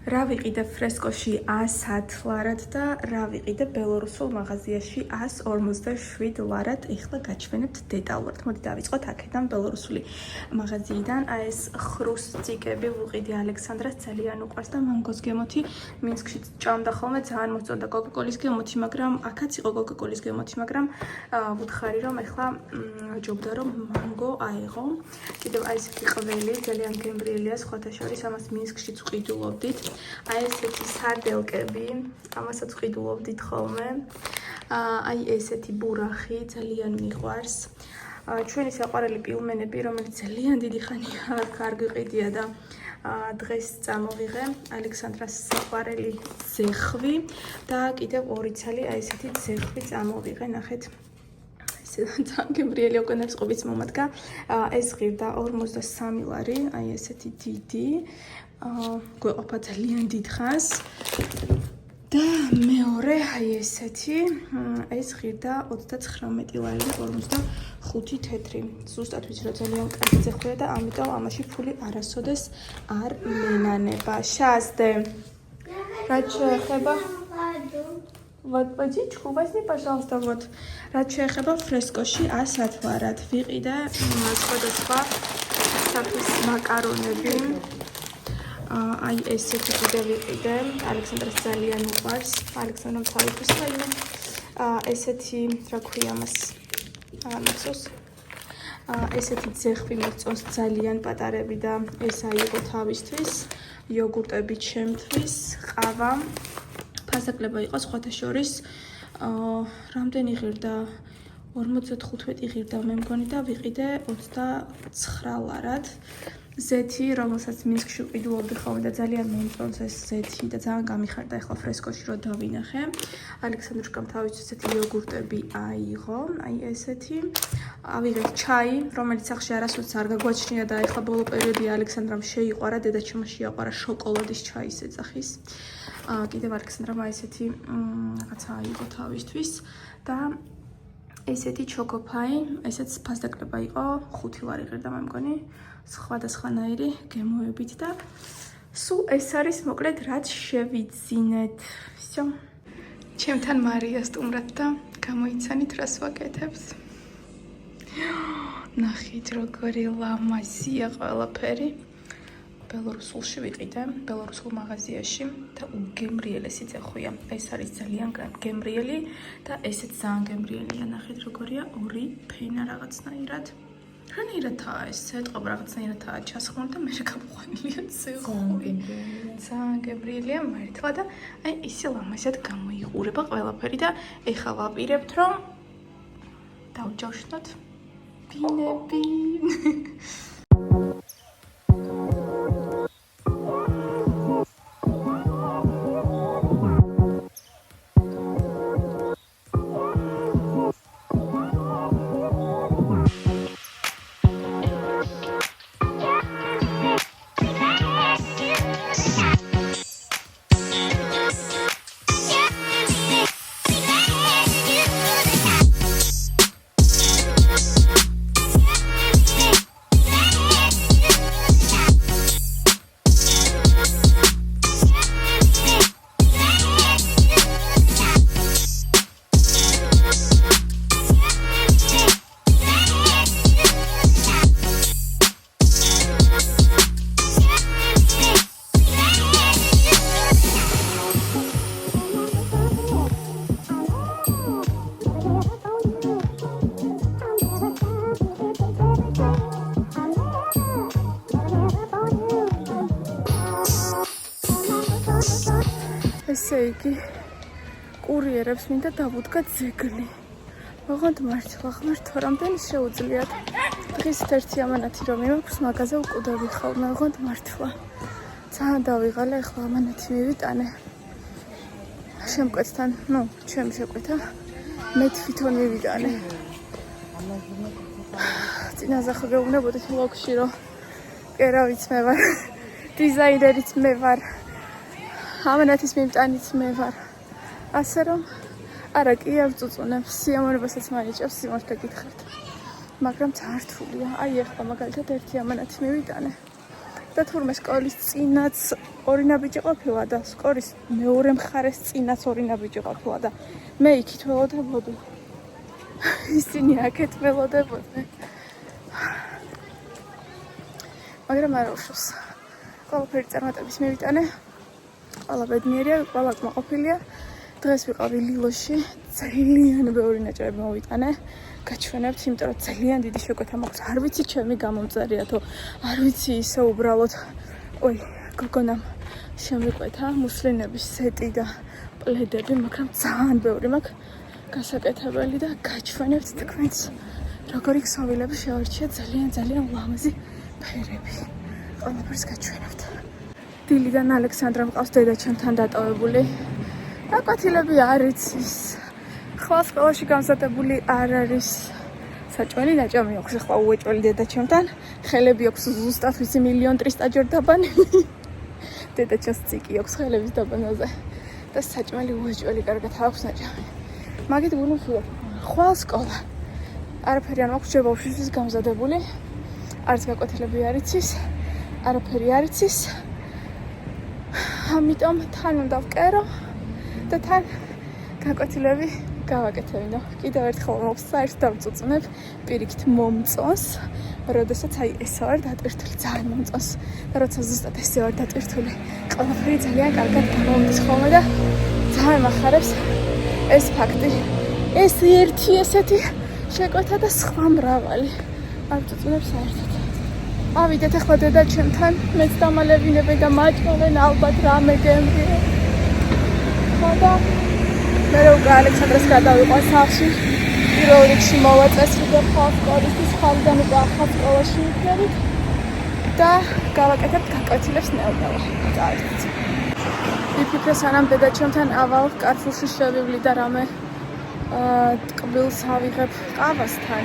რა ვიყიდე ფრესკოში 110 ლარად და რა ვიყიდე ბელორუსულ მაღაზიაში 157 ლარად. ეხლა გაჩვენებთ დეტალურად. მოდი დავიწყოთ აქედან ბელორუსული მაღაზიიდან. ეს ხრუსტიკები ვიყიდე ალექსანდრას, ძალიან უყვარს და მანგოს გემოთი. მინსკში ჭამდა ხოლმე, ძალიან მოწონდა კოკაკოლის გემოთი, მაგრამ აქაც იყო კოკაკოლის გემოთი, მაგრამ ვუთხარი რომ ეხლა ჯობდა რომ მანგო აიღო. კიდევ აი ესეთი ყველი ძალიან გემრიელია, სხვათა შორის ამას მინსკშიც ვყიდულობდით. აი ესეთი სარდელკები, ამასაც ვყიდულობდით ხოლმე. აი ესეთი ბურახი ძალიან მიყვარს. ჩვენი საყვარელი პილმენები, რომელიც ძალიან დიდი ხანია არ გვიყიდია და დღეს წამოვიღე ალექსანდრას საყვარელი ძეხვი და კიდევ ორი ცალი აი ესეთი ძეხვი წამოვიღე, ნახეთ. ძალიან გემრიელი უკვე ნებსყობით მომადგა. ეს ღირდა 53 ლარი, აი ესეთი დიდი. გვეყოფა ძალიან დიდხანს. და მეორე აი ესეთი, ეს ღირდა 39 ლარი და 45 თეთრი. ზუსტად ვიცი რომ ძალიან კარგი ძეხვია და ამიტომ ამაში ფული არასოდეს არ მენანება. Шазде. რაც შეეხება Вот, водичку возьми, пожалуйста, вот. რაც შეეხება ფრესკოში 110 ლარად. ვიყიდე სხვადასხვა სახის მაკარონები. აი ესეთი კიდე ვიყიდე. ალექსანდრას ძალიან უყვარს. ალექსანდრამ თავისთვის რაიმე ესეთი, რა ქვია მას? მახსოვს. ესეთი ძეხვი მიწონს ძალიან პატარები და ეს აიღო თავისთვის. იოგურტები ჩემთვის, ყავა. ფასაკლება იყო სხვათა შორის. რამდენი ღირდა? 55 ღირდა მე მგონი და ვიყიდე 29 ლარად. ზეთი, რომელსაც მინსკში ვყიდულობდი ხოლმე და ძალიან მომწონს ეს ზეთი და ძალიან გამიხარდა ახლა ფრესკოში რომ დავინახე. ალექსანდრუშკამ თავისთვის ესეთი იოგურტები აიღო, აი ესეთი. ავიღეთ ჩაი, რომელიც სახში არასოდეს არ გაგვაჩნია და ახლა ბოლო პერიოდია ალექსანდრამ შეიყვარა, დედაჩემმა შეაყვარა შოკოლადის ჩაის ეძახის. კიდევ ალექსანდრამ აი ესეთი რაღაცა აიღო თავისთვის და ესეთი ჩოკოფაი, ესეც ფასდაკლება იყო 5 ლარი ღირდა მე მგონი. სხვადასხვანაირი გემოებით და სულ ეს არის მოკლედ რაც შევიძინეთ. всё. ჩემთან მარია სტუმრად და გამოიცანით რას ვაკეთებს. ნახეთ როგორი ლამაზია ყველაფერი. ბელორუსულში ვიყიდე, ბელორუსულ მაღაზიაში და უგემრიელესი ძეხვია. ეს არის ძალიან გემრიელი და ესეც ძალიან გემრიელია. ნახეთ როგორია ორი ფენა რაღაცნაირად. რანაირადაა ეს ეტყობა რაღაცნაირადაა ჩასხმული და მე შეგამყვანილია ძეხვი. ძალიან გემრიელია მართლა და აი ისე ლამაზად გამოიყურება ყველაფერი და ეხლა ვაპირებთ რომ დავჯავშნოთ ბინები. ესე იგი, კურიერებს მინდა დავუდგათ ძეგლი. ოღონდ მართლა ღმერთო, რამდენი შეუძლიათ. დღისით ერთი ამანათი რომ იმაქვს, მაღაზია ვკვდები ხოლმე, ოღონდ მართლა. ძალიან დავიღალე, ახლა ამანათი მივიტანე. შემკვეთთან, ჩემ შეკვეთა, მე თვითონ მივიტანე. წინაზე ხო გეუბნებოდით ბლოგში, რომ კერავიც მე ვარ, დიზაინერიც მე ვარ. ამანათის მიმტანიც მე ვარ. ასე რომ არა კი არ წუწუნებს, სიამოვნებასაც მაიჭებს, სიმართლე გითხრათ. მაგრამ ძალიან რთულია. აი ახლა მაგალითად ერთი ამანათი მივიტანე და თურმე სკოლის წინაც ორი ნაბიჯი ყოფილა და სკოლის მეორე მხარეს წინაც ორი ნაბიჯი ყოფილა და მე იქით ველოდებოდი. ისინი აქეთ ველოდებოდნენ. მაგრამ არ უშავს. ყველაფერი წარმატების მივიტანე. ყველა ბედნიერია, ყველა კმაყოფილია. დღეს ვიყავი ლილოში, ძალიან ბევრი ნაჭრები მოვიტანე. გაჩვენებთ, იმიტომ რომ ძალიან დიდი შეკვეთა მაქვს. არ ვიცი ჩემი გამომწერია თუ არ ვიცი ისე უბრალოდ. ой, გოგონამ შემიკვეთა მუსლინების სეტი და პლედები, მაგრამ ძალიან ბევრი მაქვს გასაკეთებელი და გაჩვენებთ თქვენს როგორი ქსოვილები შევარჩიეთ ძალიან ლამაზი ფერები. ყველაფერს გაჩვენებთ. დილიდან ალექსანდრა მყავს დედაჩემთან დატოვებული. დაკვეთილები არ იცის. ხვალ სკოლაში გამზადებული არ არის. საჭმელი ნაჭამი აქვს ახლა უეჭველი დედაჩემთან. ხელები აქვს ზუსტად ვიცი 1.300.000 ჯერ დაბანი. დედაჩემს ციკი აქვს ხელების დაბანაზე. და საჭმელი უეჭველი კარგად აქვს ნაჭამი. მაგით გულმხილობ. ხვალ სკოლა. არაფერი არ მაქვს ჯებავშისთვის გამზადებული. არც გაკვეთილები არ იცის. არაფერი არ იცის. ამიტომ თან უნდა ვკერო და თან გაკვეთილები გავაკეთებინო. კიდევ ერთხელ მომს საერთოდ დავწუწუნებ პირიქით მომწონს, როდესაც აი ესე ვარ დატვირთული, ძალიან მომწონს და როცა ზუსტად ესე ვარ დატვირთული, ყველაფერი ძალიან კარგად გამომდის ხოლმე და ძალიან მახარებს ეს ფაქტი. ეს ერთი ესეთი შეკვეთა და სხვა მრავალი. არ წუწუნებ საერთოდ. ავიდეთ ახლა დედაჩემთან, მეც დამალევინებენ და მაჭმოვენ ალბათ რამე გემრიე. ხოდა მე უკვე ალექსანდრას გადავიყვან სახლში. პირველ რიგში მოვაწესრიგებ ხალხ სკოლისთვის, ხალხიდან უკვე ახალ სკოლაში ვიქნებით და გავაკეთებთ გაკვეთილებს ნელ-ნელა. წავიდეთ. ვიფიქრე სანამ დედაჩემთან ავალ კარფურში შევივლი და რამე ტკბილს ავიღებ ყავასთან.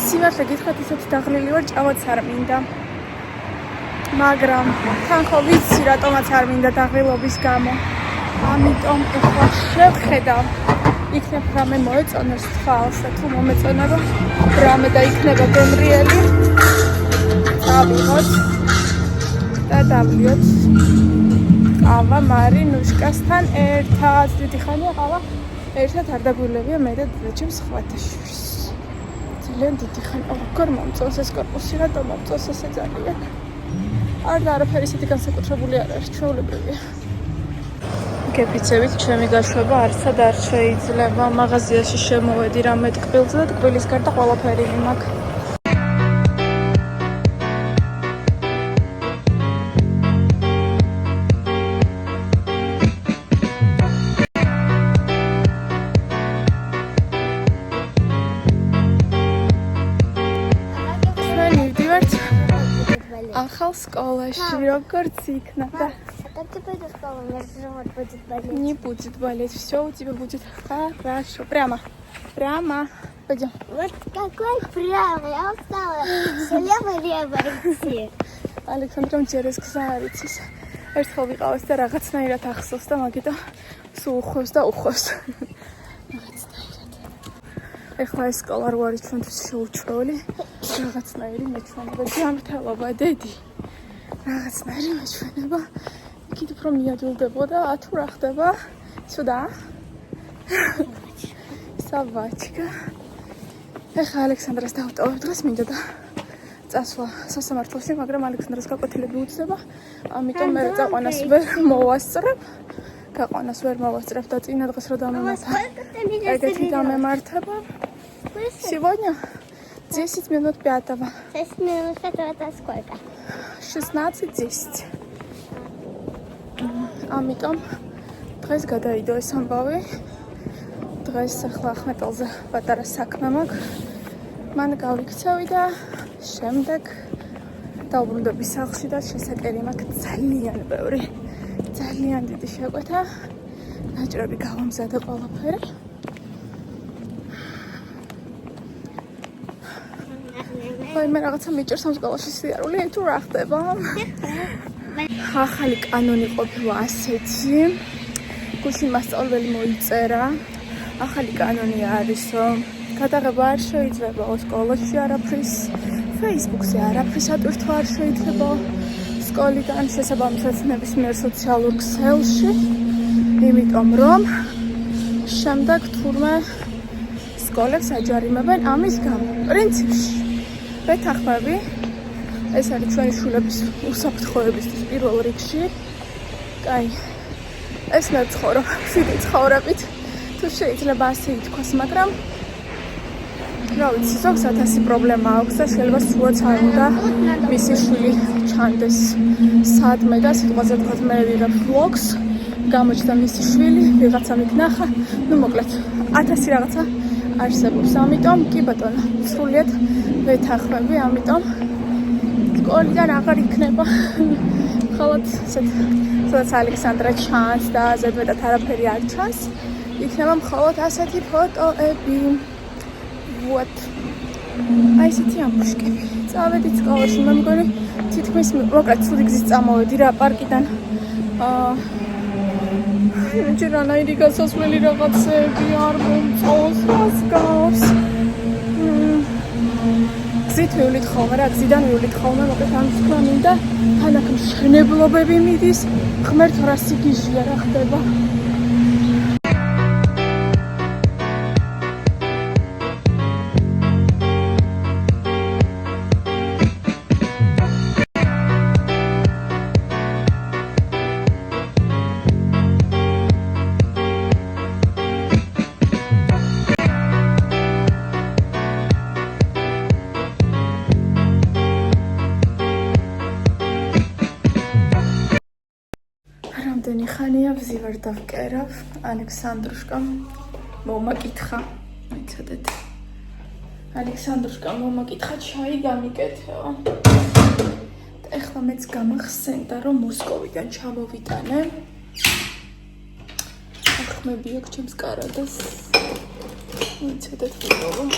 სიმართლე გითხრათ ისეთ დაღლილი ვარ, ჭამაც არ მინდა. მაგრამ თან ხო ვიცი რატომაც არ მინდა დაღლილობის გამო. ამიტომ ახლა შევხედავ. იქნებ რამე მოეწონოს თვალს და თუ მომეწონება რამე და იქნება გემრიელი. დავიღოთ და დავლიოთ ყავა მარინუშკასთან ერთად. დიდი ხანია ყავა ერთად არ დაგვილებია მე და დედაჩემს ხვათა შორის. ძალიან დიდი ხანი. როგორ მომწონს ეს კორპუსი, რატომ მომწონს ესე ძალიან. არაფერი ისეთი განსაკუთრებული არ არის, ჩვეულებრივია. გეფიცებით ჩემი გაშვება არცად არ შეიძლება. მაღაზიაში შემოვედი რამე ტკბილზე და ტკბილის გარდა ყველაფერი მაქვს. ახალ сკოლაში როგორც იქნა да. Как ты пойдешь в школу? У меня живот будет болеть. Не будет болеть, все у тебя будет хорошо. Прямо. Пойдем. Вот какой прямо, я устала. Все лево идти. ალექსანდრამ ჯერეს გზა არ იცის. ერთხელ ვიყავეს და რაღაცნაირად ახსოვს და მაგიტომ სულ უხვევს და უხვევს. რაღაცნაირად. ეხლა ეს სკოლა რო არის ჩვენთვის შეუჩვეული. რაღაცნაირი მეჩვენება, ჯანმრთელობა, დედი. რაღაცნაირი მეჩვენება. კიდევ უფრო მიადვილდებოდა, თუ რა ხდება? Сюда. Собачка. ეხლა ალექსანდრას დავტოვებ დღეს მინდა და წასვლა სასამართლოში, მაგრამ ალექსანდრას გაკვეთილები უწდება. ამიტომ მე წაყვანას ვერ მოვასწრებ. გაყვანას ვერ მოვასწრებ და წინა დღეს რო დამემართა. ეგეთი დამემართება. Сегодня 10 минут 5. 10 минут 5 это сколько? 16:10. ამიტომ დღეს გადაიდო ეს ამბავი. დღეს ახლა ახმეტელზე პატარა საქმე მაქვს. მან გავიქცევი და შემდეგ დავბრუნდები სახლში და შესაკერი მაქვს ძალიან ბევრი. ძალიან დიდი შეკვეთა. ნაჭრები გავამზადე ყველაფერი. აი მე რაღაცა მიჭერს ამ სკოლაში სიარული, თუ რა ხდება? ახალი კანონი ყოფილა ასეთი. გუშინ მასწავლებელი მოიწერა. ახალი კანონი არის, რომ გადაღება არ შეიძლება სკოლაში არაფრის. Facebook-ზე არაფრის ატვირთვა არ შეიძლება სკოლიდან, შესაბამისად ნებისმიერ სოციალურ ქსელში, იმიტომ რომ შემდეგ თურმე სკოლებს აჯარიმებენ ამის გამო. პრინციპში ვეთანხმები, ეს არის ჩვენი შვილების უსაფრთხოებისთვის პირველ რიგში. კაი, ეს მე ვცხოვრობ შვიდი ცხოვრებით, თუ შეიძლება ასე ითქვას, მაგრამ რა ვიცი, ზოგს 1000 პრობლემა აქვს და შეიძლება სულაც არ უნდა მისი შვილი ჩანდეს სადმე და სიტყვაზე ვთქვათ, მე ვიღებ vlogs, გამოჩნდა მისი შვილი, ვიღაცა მიგნახა, ну მოკლედ 1000 რაღაცა არსებობს, ამიტომ კი ბატონო, სრულიად ვეთანხმები, ამიტომ სკოლიდან აღარ იქნება მხოლოდ სადაც ალექსანდრა ჩანს და ზედმეტად არაფერი არ ჩანს, იქნება მხოლოდ ასეთი ფოტოები. Вот. აი ესეთი ამბუშკები. წავედით სკოლაში, მე მგონი თითქმის მოკლედ ცუდი გზით წამოვედი რა პარკიდან. ჯერანაირი გასასვლელი რაღაცები არ მომწონს, რას გავს. გზით მივлит ხოლმე რა, გზიდან მივлит ხოლმე, მოკლედ ამის თქვა მინდა, თან აქ მშენებლობები მიდის, ღმერთო რა სიგიჟია რა ხდება. რამდენი ხანია ვზივარ და ვკერავ, ალექსანდრუშკამ მომაკითხა, ვიცოდეთ. ალექსანდრუშკამ მომაკითხა ჩაი გამიკეთეო. და ეხლა მეც გამახსენდა, რომ მოსკოვიდან ჩამოვიტანე. ახმები აქვს ჩემს კარადას. ვიცოდეთ რომ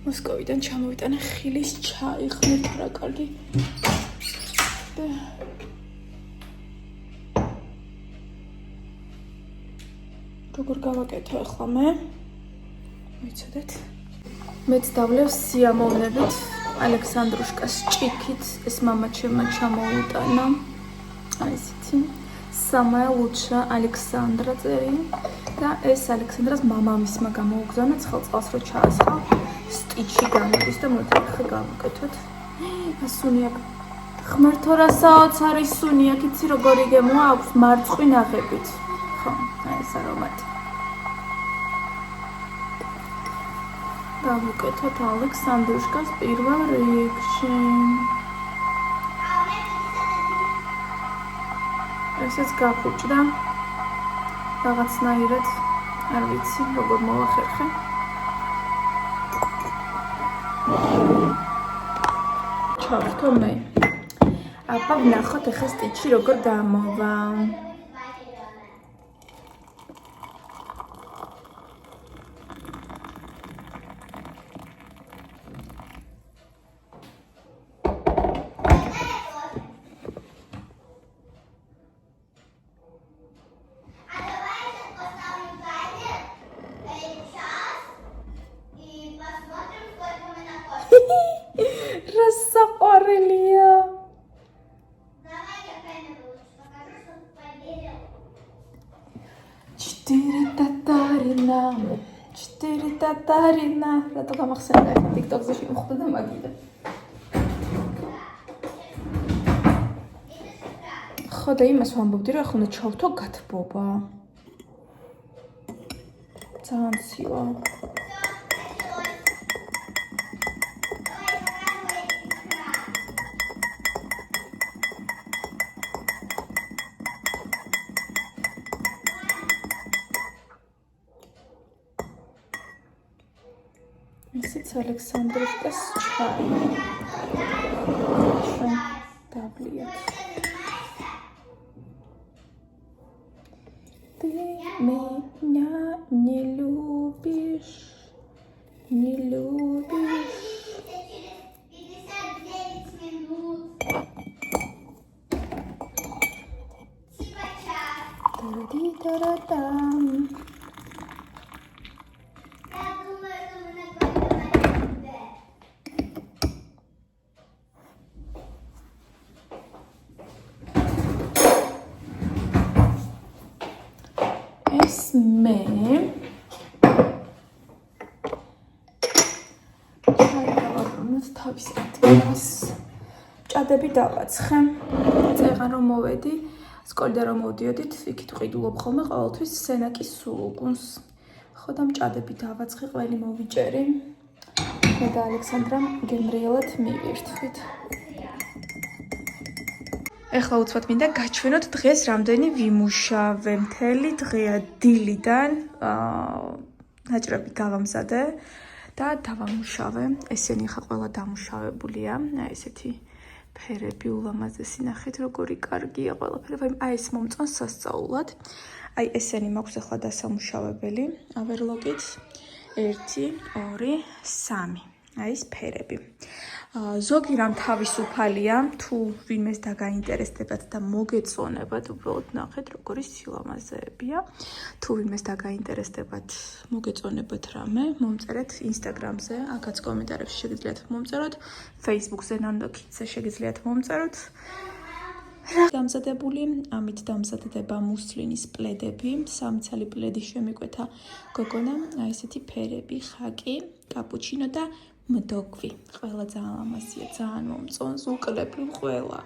მოსკოვიდან ჩამოვიტანე ხილის ჩაი, ღმერთო რა კარგი. და როგორ გავაკეთო ახლა მე? ვიცოდეთ. მეც დავლევ სიამოვნებით ალექსანდრუშკას ჭიქით, ეს მამაჩემმა ჩამოუტანა. აი ესეთი. Самая лучшая Александра წერი და ეს ალექსანდრას მამამისმა გამოუგზავნა ცხელწყალს რო ჩაასხა, სტიჩი გამოდის და მოთხოვე გავაკეთოთ. ასუნია ღმერთო რა საოცარი სუნია, იცი როგორი გემოა აქვს მარწყვი ნაღებით. ეს არომატი. დავუკეთოთ ალექსანდრუშკას პირველ რიგში. ესეც გახუჭდა. რაღაცნაირად არ ვიცი როგორ მოვახერხე. ჩავთო მე. აბა ვნახოთ ახლა სტიჩი როგორ დამოვა. Рассапарелия. Давай я камеру лучше покажу, чтобы поверил. 4 татарина. Рато გამახსენდა TikTok-ზე შემოხვდა და მაგიდა. ხო და იმას ვამბობდი, რომ ახლა უნდა ჩავთო გათბობა. ძალიან ცივა. ესეც ალექსანდრუშკას ჩაი. ჩვენ დავლიათ. Ты меня не любишь, не любишь. Через 59 минут. Типа час. Тари-тара-там. Я думаю, что мы наконец-то. მე დავაბრუნოთ თავის ადგილას. ჭადები დავაცხე. წეღან რომ მოვედი, სკოლიდან რომ მოვდიოდით, იქით ვყიდულობ ხოლმე ყოველთვის სენაკის სულუგუნს. ხო და ჭადები დავაცხე, ყველი მოვიჭერი. მე და ალექსანდრამ გემრიელად მივირთვით. ეხლა უცბად მინდა გაჩვენოთ დღეს რამდენი ვიმუშავე. მთელი დღეა დილიდან ნაჭრები გავამზადე და დავამუშავე. ესენი ხა ყველა დამუშავებულია. აი ესეთი ფერები ულამაზესი, ნახეთ როგორი კარგია ყველაფერი. აი ეს მომწონს სასწაულად. აი ესენი მაქვს ახლა დასამუშავებელი. ავერლოკით 1, 2, 3. აი ეს ფერები. ზოგი რამ თავისუფალია, თუ ვინმეს დაგაინტერესდებათ და მოგეწონებათ, უბრალოდ ნახეთ როგორი სილამაზეებია. თუ ვინმეს დაგაინტერესდებათ, მოგეწონებათ რამე, მომწერეთ Instagram-ზე, აქაც კომენტარებში შეგიძლიათ მომწეროთ, Facebook-ზე, Nando-Kids-ზე შეგიძლიათ მომწეროთ. დამზადებული, ამით დამზადდება მუსლინის პლედები, 3 ცალი პლედი შემიკვეთა გოგონამ, აი ესეთი ფერები, ხაკი, კაპუჩინო და მდოგვი. ყველა ძალიან ლამაზია, ძალიან მომწონს, უკლებ ყველა.